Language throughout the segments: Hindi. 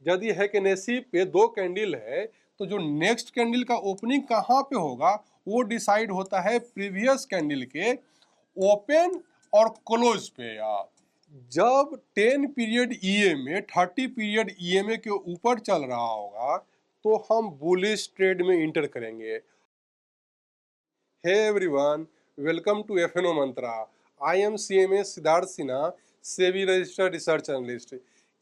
यदि हैकेनेसी पे दो कैंडल है तो जो नेक्स्ट कैंडल का ओपनिंग कहाँ पे होगा वो डिसाइड होता है प्रीवियस कैंडल के ओपन और क्लोज पे। यार जब 10 पीरियड ईएमए 30 पीरियड ईएमए के ऊपर चल रहा होगा तो हम बुलिश ट्रेड में इंटर करेंगे। Hey everyone, welcome to FNO Mantra. I am CMA Siddharth Sinha, SEBI registered research analyst.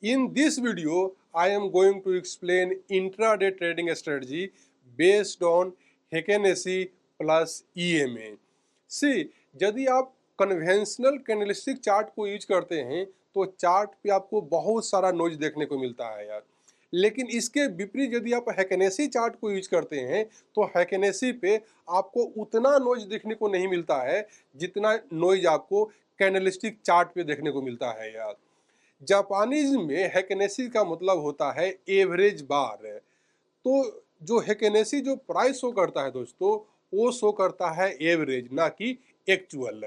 In this video, I am going to explain intraday trading strategy based on Heiken-Ashi plus EMA. See, यदि आप कन्वेंशनल कैंडलस्टिक चार्ट को यूज करते हैं तो चार्ट पे आपको बहुत सारा नॉइज देखने को मिलता है यार, लेकिन इसके विपरीत यदि आप हैकेनेसी चार्ट को यूज करते हैं तो हैकेनेसी पे आपको उतना नॉइज देखने को नहीं मिलता है जितना नॉइज आपको कैंडलस्टिक चार्ट पे देखने को मिलता है यार। जापानीज में हैकेनेसी का मतलब होता है एवरेज बार। तो जो हैकेनेसी जो प्राइस शो करता है दोस्तों वो शो करता है एवरेज, ना कि एक्चुअल।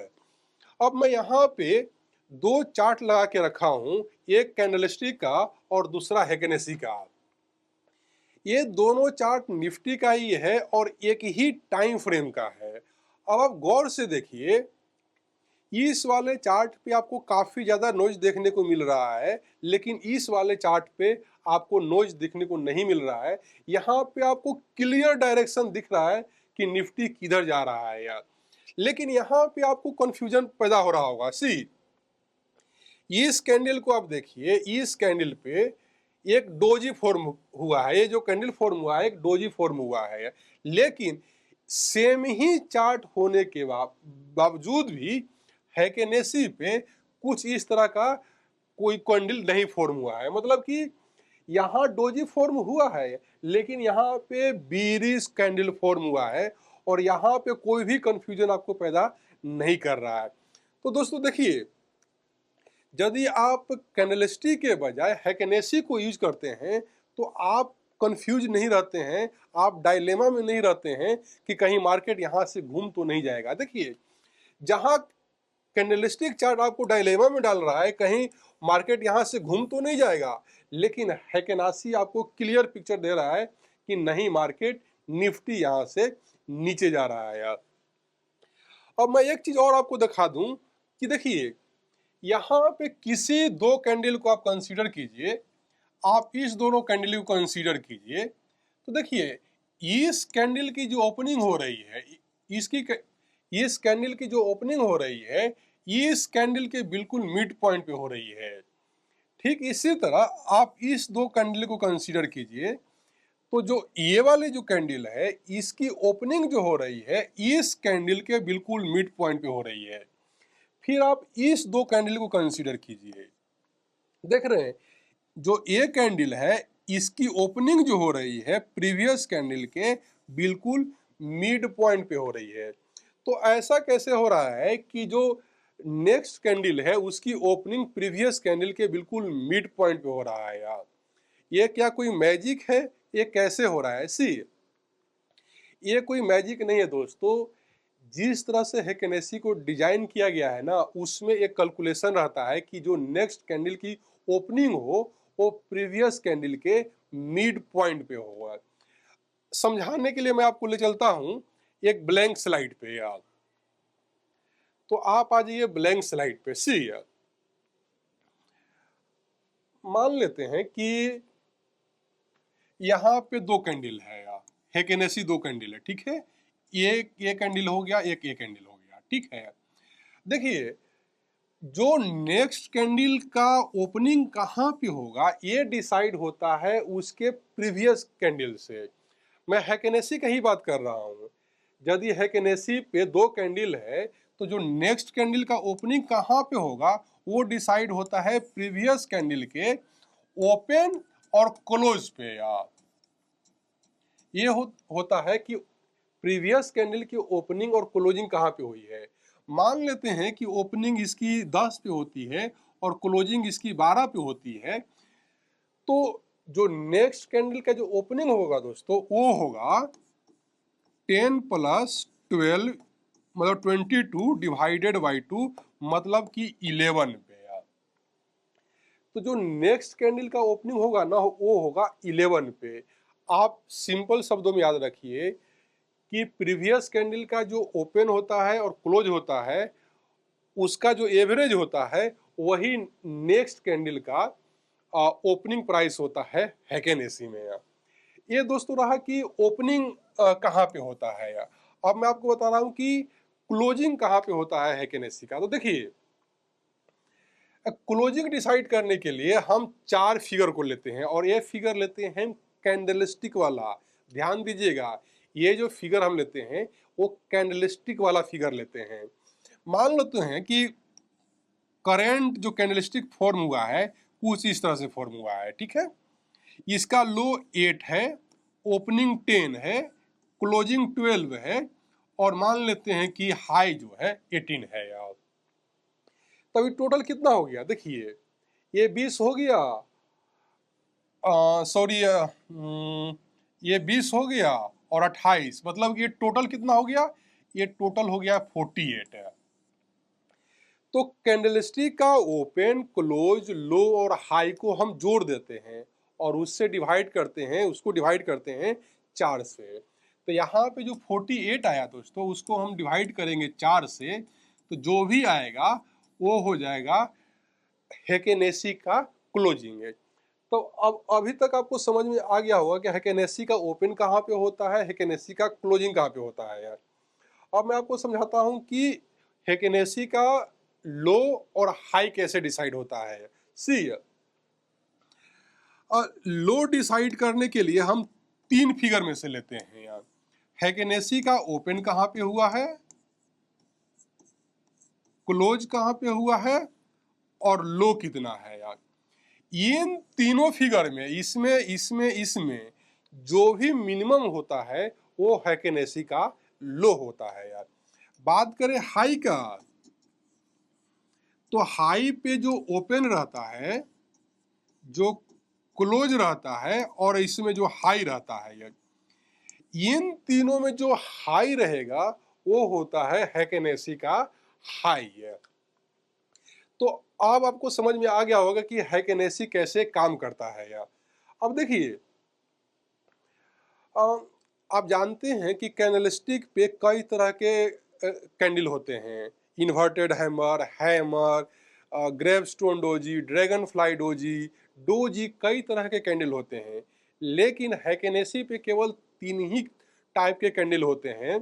अब मैं यहाँ पे दो चार्ट लगा के रखा हूँ, एक कैंडलस्टिक का और दूसरा हैकेनेसी का। ये दोनों चार्ट निफ्टी का ही है और एक ही टाइम फ्रेम का है। अब आप गौर से देखिए, इस वाले चार्ट पे आपको काफी ज्यादा नॉइज देखने को मिल रहा है, लेकिन इस वाले चार्ट पे आपको नॉइज देखने को नहीं मिल रहा है। यहाँ पे आपको क्लियर डायरेक्शन दिख रहा है कि निफ्टी किधर जा रहा है यार, लेकिन यहाँ पे आपको कंफ्यूजन पैदा हो रहा होगा। सी, इस कैंडल को आप देखिए, इस कैंडल पे एक डोजी फॉर्म हुआ है। ये जो कैंडल फॉर्म हुआ है एक डोजी फॉर्म हुआ है, लेकिन सेम ही चार्ट होने के बावजूद भी हैकेनेसी पे कुछ इस तरह का कोई कैंडल नहीं फॉर्म हुआ है। मतलब कि यहाँ डोजी फॉर्म हुआ है लेकिन यहाँ पे बीरिश कैंडल फॉर्म हुआ है और यहाँ पे कोई भी कंफ्यूजन आपको पैदा नहीं कर रहा है। तो दोस्तों देखिए, यदि आप कैंडलस्टिक के बजाय हैकेनेसी को यूज करते हैं तो आप कंफ्यूज नहीं रहते हैं, आप डायलेमा में नहीं रहते हैं कि कहीं मार्केट यहाँ से घूम तो नहीं जाएगा। देखिए, जहाँ कैंडलस्टिक चार्ट आपको डायलेमा में डाल रहा है कहीं मार्केट यहाँ से घूम तो नहीं जाएगा, लेकिन हैकेनेसी आपको क्लियर पिक्चर दे रहा है कि नहीं, मार्केट निफ्टी यहाँ से नीचे जा रहा है यार। अब मैं एक चीज और आपको दिखा दूं कि देखिए, यहाँ पे किसी दो कैंडल को आप कंसीडर कीजिए, आप इस दोनों कैंडल को कंसीडर कीजिए तो देखिए, इस कैंडल की जो ओपनिंग हो रही है, इस कैंडल की जो ओपनिंग हो रही है इस कैंडल के बिल्कुल मिड पॉइंट पे हो रही है। ठीक इसी तरह आप इस दो कैंडल को कंसीडर कीजिए तो जो ये वाली जो कैंडल है इसकी ओपनिंग जो हो रही है इस कैंडल के बिल्कुल मिड पॉइंट पे हो रही है। फिर आप इस दो कैंडल को कंसीडर कीजिए, देख रहे हैं जो ये कैंडल है इसकी ओपनिंग जो हो रही है प्रीवियस कैंडल के बिल्कुल मिड पॉइंट पे हो रही है। तो ऐसा कैसे हो रहा है कि जो नेक्स्ट कैंडल है उसकी ओपनिंग प्रीवियस कैंडल के बिल्कुल मिड पॉइंट पे हो रहा है यार? ये क्या कोई मैजिक है? ये कैसे हो रहा है? सी, ये कोई मैजिक नहीं है दोस्तों। जिस तरह से हैकेनेसी को डिजाइन किया गया है ना, उसमें एक कैलकुलेशन रहता है कि जो नेक्स्ट कैंडल की ओपनिंग हो वो प्रीवियस कैंडल के मिड पॉइंट पे होगा। समझाने के लिए मैं आपको ले चलता हूं एक ब्लैंक स्लाइड पे यार। तो आप आ जाइए ब्लैंक स्लाइड पे। सी, मान लेते हैं कि यहाँ पे दो कैंडल है यार, हैकेनेसी दो कैंडल है, ठीक है। एक ये कैंडल हो गया, एक ये कैंडल हो गया, ठीक है। देखिए, जो नेक्स्ट कैंडल का ओपनिंग कहाँ पे होगा ये डिसाइड होता है उसके प्रीवियस कैंडल से। मैं हैकेनेसी का ही बात कर रहा हूँ। यदि हैकेनेसी पे दो कैंडल है तो जो नेक्स्ट कैंडल का ओपनिंग कहाँ पे होगा वो डिसाइड होता है प्रीवियस कैंडल के ओपन और क्लोज पे यार। ये होता है कि प्रीवियस कैंडल की ओपनिंग और क्लोजिंग कहाँ पे हुई है। मान लेते हैं कि ओपनिंग इसकी 10 पे होती है और क्लोजिंग इसकी 12 पे होती है, तो जो नेक्स्ट कैंडल का जो ओपनिंग होगा दोस्तों वो होगा 10 + 12 मतलब 22 डिवाइडेड बाई 2 मतलब कि 11 पे यार। तो जो नेक्स्ट कैंडल का ओपनिंग होगा ना वो होगा 11 पे। आप सिंपल शब्दों में याद रखिए कि प्रीवियस कैंडल का जो ओपन होता है और क्लोज होता है उसका जो एवरेज होता है वही नेक्स्ट कैंडल का ओपनिंग प्राइस होता है हैकेनेसी में। ये दोस्तों रहा कि ओपनिंग कहाँ पे होता है। अब मैं आपको बता रहा हूँ कि क्लोजिंग कहाँ पे होता है हैकेनेसी का। तो देखिए क्लोजिंग डिसाइड करने के लिए हम 4 फिगर को लेते हैं और ये फिगर लेते हैं कैंडलस्टिक वाला। ध्यान दीजिएगा ये जो फिगर हम लेते हैं वो कैंडलस्टिक वाला फिगर लेते हैं। मान लेते हैं कि करंट जो कैंडलस्टिक फॉर्म हुआ है कुछ इस तरह से फॉर्म हुआ है, ठीक है। इसका लो 8 है, ओपनिंग 10 है, क्लोजिंग 12 है और मान लेते हैं कि हाई जो है 18 है यार। तभी टोटल कितना हो गया देखिए, ये 20 हो गया, सॉरी ये 20 हो गया और 28, मतलब ये टोटल कितना हो गया, ये टोटल हो गया 48 है। तो कैंडलस्टिक का ओपन क्लोज लो और हाई को हम जोड़ देते हैं और उससे डिवाइड करते हैं, उसको डिवाइड करते हैं 4 से। तो यहाँ पे जो 48 आया दोस्तों उसको हम डिवाइड करेंगे 4 से, तो जो भी आएगा वो हो जाएगा हैकेनेसी का क्लोजिंग है। तो अब अभी तक आपको समझ में आ गया होगा कि हैकेनेसी का ओपन कहाँ पे होता है, हैकेनेसी का क्लोजिंग कहाँ पे होता है यार। अब मैं आपको समझाता हूँ कि हैकेनेसी का लो और हाई कैसे डिसाइड होता है। सी लो डिसाइड करने के लिए हम 3 फिगर में से लेते हैं यार। हैकेनेसी का ओपन कहाँ पे हुआ है, क्लोज कहाँ पे हुआ है और लो कितना है यार। इन तीनों फिगर में इसमें इसमें इसमें जो भी मिनिमम होता है वो हैकेनेसी का लो होता है यार। बात करें हाई का, तो हाई पे जो ओपन रहता है, जो क्लोज रहता है और इसमें जो हाई रहता है यार, इन तीनों में जो हाई रहेगा वो होता है हैकेनेसी का हाई है। तो अब आपको समझ में आ गया होगा कि हैकेनेसी कैसे काम करता है यार। अब देखिए आप जानते हैं कि कैंडलस्टिक पे कई तरह के कैंडल होते हैं, inverted hammer, hammer, gravestone doji, dragon fly doji, doji, कई तरह के कैंडल होते हैं। लेकिन हैकेनेसी पे केवल 3 ही टाइप के कैंडल होते हैं।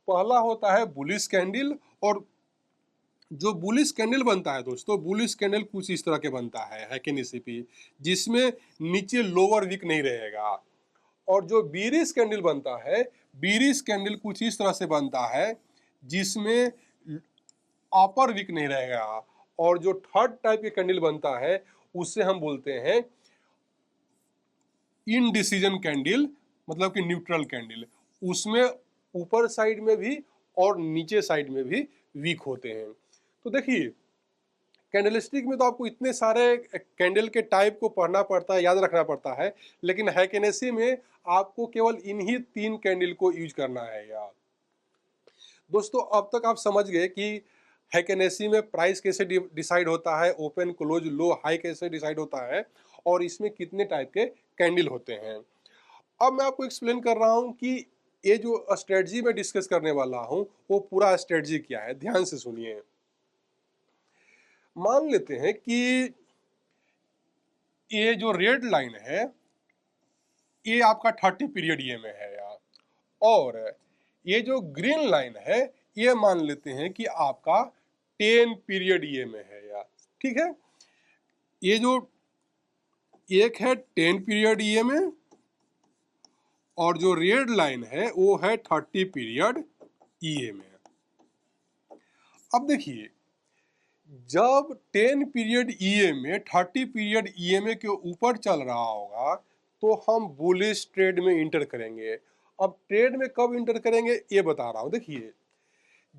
पहला होता है बुलिश कैंडल, और जो बुलिश कैंडल बनता है दोस्तों, बुलिश कैंडल कुछ इस तरह के बनता है हैकेनेसी पे, जिसमें नीचे लोअर विक नहीं रहेगा। और जो बीरिश कैंडल बनता है, बीरिश कैंडल कुछ इस तरह से बनता है जिसमें अपर विक नहीं रहेगा। और जो थर्ड टाइप के कैंडल बनता है उससे हम बोलते हैं इनडिसीजन कैंडल, मतलब कि न्यूट्रल कैंडल। उसमें ऊपर साइड में भी और नीचे साइड में भी वीक होते हैं। तो देखिए कैंडलस्टिक में तो आपको इतने सारे कैंडल के टाइप को पढ़ना पड़ता है, याद रखना पड़ता है, लेकिन हैकेनेसी में आपको केवल इन्हीं 3 कैंडल को यूज करना है यार। दोस्तों अब तक आप समझ गए कि हैकेनेसी में प्राइस कैसे डिसाइड होता है, ओपन क्लोज लो हाई कैसे डिसाइड होता है और इसमें कितने टाइप के कैंडल होते हैं। अब मैं आपको एक्सप्लेन कर रहा हूँ कि ये जो स्ट्रेटजी में डिस्कस करने वाला हूँ वो पूरा स्ट्रेटजी क्या है, ध्यान से सुनिए। मान लेते हैं कि ये जो रेड लाइन है ये आपका 30 पीरियड ये में है यार, और ये जो ग्रीन लाइन है ये मान लेते हैं कि आपका 10 पीरियड ये में है यार, ठीक है। ये जो एक है 10 पीरियड ये में और जो रेड लाइन है वो है 30 पीरियड ये में। अब देखिए जब 10 पीरियड ईए में 30 पीरियड ईएमए के ऊपर चल रहा होगा तो हम बुलिश ट्रेड में इंटर करेंगे। अब ट्रेड में कब इंटर करेंगे ये बता रहा हूं। देखिए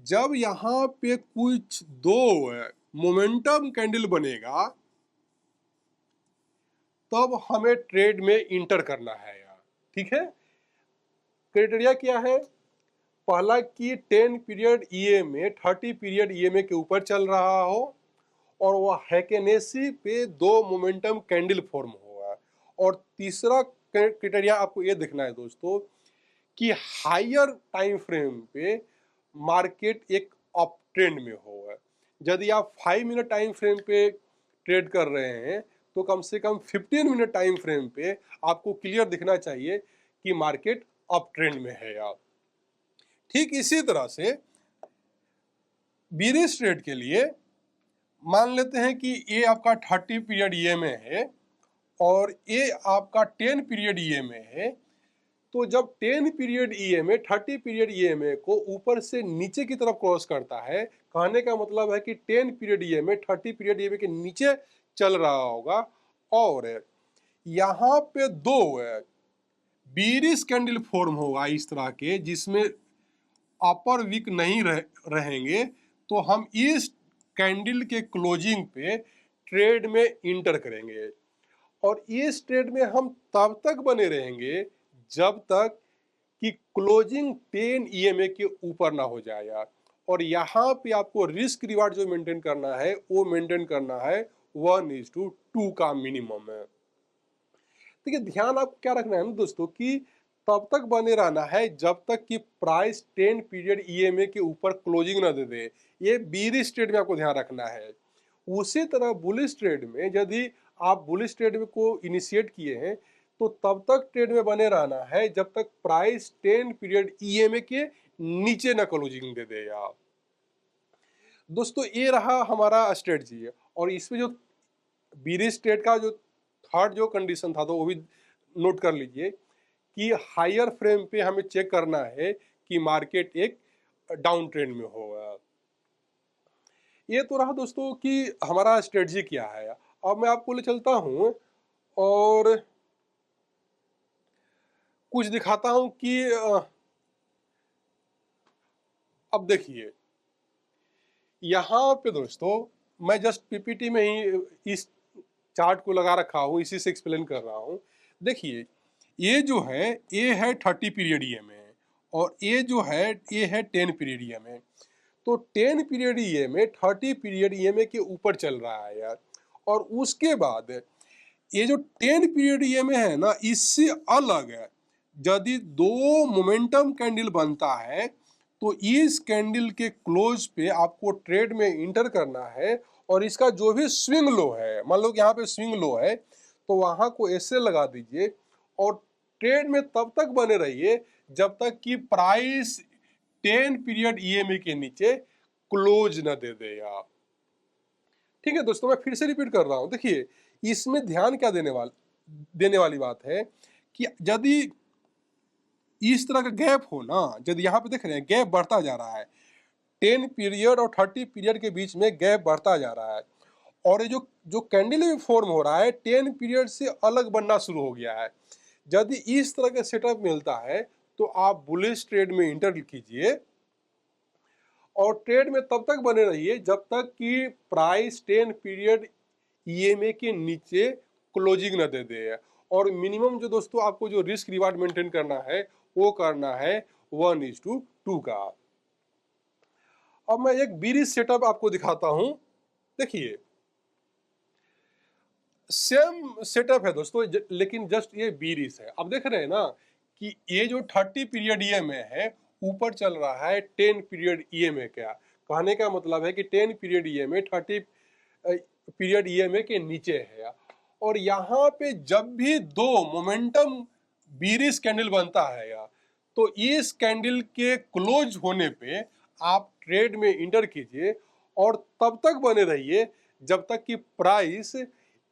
जब यहाँ पे कुछ 2 मोमेंटम कैंडल बनेगा तब हमें ट्रेड में इंटर करना है यार, ठीक है। क्राइटेरिया क्या है, पहला कि 10 पीरियड ईए में 30 पीरियड ईएमए के ऊपर चल रहा हो और वह हैकेनेसी पे 2 मोमेंटम कैंडल फॉर्म हुआ। और तीसरा क्राइटेरिया आपको ये देखना है दोस्तों कि हायर टाइम फ्रेम पे मार्केट एक अप ट्रेंड में हो। यदि आप 5 मिनट टाइम फ्रेम पे ट्रेड कर रहे हैं तो कम से कम 15 मिनट टाइम फ्रेम पे आपको क्लियर दिखना चाहिए कि मार्केट अप ट्रेंड में है। आप ठीक इसी तरह से बीरिश ट्रेड के लिए मान लेते हैं कि ये आपका 30 पीरियड ईएमए है और ये आपका 10 पीरियड ईएमए है। तो जब 10 पीरियड ईएमए 30 पीरियड ईएमए को ऊपर से नीचे की तरफ क्रॉस करता है, कहने का मतलब है कि 10 पीरियड ईएमए 30 पीरियड ईएमए के नीचे चल रहा होगा और यहाँ पे 2 बीरिश कैंडल फॉर्म होगा इस तरह के, जिसमें अपर वीक नहीं रहेंगे। तो हम इस कैंडल के क्लोजिंग पे ट्रेड में इंटर करेंगे और इस ट्रेड में हम तब तक बने रहेंगे जब तक कि क्लोजिंग 10 ईएमए के ऊपर ना हो जाए। और यहाँ पे आपको रिस्क रिवार्ड जो मेंटेन करना है वो मेंटेन करना है 1:2 का मिनिमम है। देखिए ध्यान आपको क्या रखना है ना दोस्तों कि तब तक बने रहना है जब तक कि प्राइस 10 पीरियड ईएमए के ऊपर क्लोजिंग ना दे दे। ये बीरिश ट्रेड में आपको ध्यान रखना है। उसी तरह बुलिश ट्रेड में यदि आप बुलिश ट्रेड में को इनिशिएट किए हैं तो तब तक ट्रेड में बने रहना है जब तक प्राइस 10 पीरियड ईएमए के नीचे ना क्लोजिंग दे दे। आप दोस्तों ये रहा हमारा स्ट्रेटजी और इसमें जो बीरिश ट्रेड का जो थर्ड जो कंडीशन था तो वो भी नोट कर लीजिए कि हायर फ्रेम पे हमें चेक करना है कि मार्केट एक डाउन ट्रेंड में होगा। ये तो रहा दोस्तों कि हमारा स्ट्रेटजी क्या है। अब मैं आपको ले चलता हूं और कुछ दिखाता हूं कि अब देखिए यहाँ पे दोस्तों मैं जस्ट पीपीटी में ही इस चार्ट को लगा रखा हूँ, इसी से एक्सप्लेन कर रहा हूँ। देखिए ये जो है ये है 30 पीरियड ईएमए और ये जो है ये है 10 पीरियड ईएमए। तो 10 पीरियड ईएमए 30 पीरियड ईएमए के ऊपर चल रहा है यार। और उसके बाद ये जो 10 पीरियड ईएमए है ना, इससे अलग है यदि 2 मोमेंटम कैंडल बनता है तो इस कैंडल के क्लोज पे आपको ट्रेड में इंटर करना है और इसका जो भी स्विंग लो है, मान लो कि यहाँ पे स्विंग लो है तो वहां को ऐसे लगा दीजिए और ट्रेड में तब तक बने रहिए जब तक कि प्राइस 10 पीरियड ईएमए के नीचे क्लोज न दे दे आप। ठीक है दोस्तों, मैं फिर से रिपीट कर रहा हूं। देखिए इसमें ध्यान क्या देने वाली बात है कि यदि इस तरह का गैप हो ना, यदि यहाँ पे देख रहे हैं गैप बढ़ता जा रहा है, 10 पीरियड और 30 पीरियड के बीच में गैप बढ़ता जा रहा है और ये जो कैंडल भी फॉर्म हो रहा है 10 पीरियड से अलग बनना शुरू हो गया है। यदि इस तरह का सेटअप मिलता है तो आप बुलिश ट्रेड में इंटर कीजिए और ट्रेड में तब तक बने रहिए जब तक कि प्राइस 10 पीरियड ईएमए के नीचे क्लोजिंग न दे दे। और मिनिमम जो दोस्तों आपको जो रिस्क रिवार्ड मेंटेन करना है वो करना है 1:2 का। अब मैं एक बीरिश सेटअप आपको दिखाता हूं। देखिए सेम सेटअप है दोस्तों लेकिन जस्ट ये बीरिश है। अब देख रहे हैं ना कि ये जो 30 पीरियड ईएमए है ऊपर चल रहा है 10 पीरियड ईएमए का। कहने का मतलब है कि 10 पीरियड ईएमए 30 पीरियड ईएमए के नीचे है। और यहाँ पे जब भी 2 मोमेंटम बीरिश कैंडल बनता है यार तो इस कैंडल के क्लोज होने पे आप ट्रेड में इंटर कीजिए और तब तक बने रहिए जब तक कि प्राइस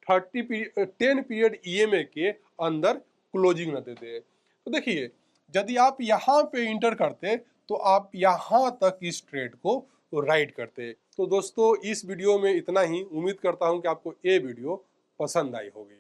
10 पीरियड ईएमए के अंदर क्लोजिंग न दे दे। तो देखिए यदि आप यहाँ पे इंटर करते तो आप यहाँ तक इस ट्रेड को राइड करते। तो दोस्तों इस वीडियो में इतना ही। उम्मीद करता हूँ कि आपको ये वीडियो पसंद आई होगी।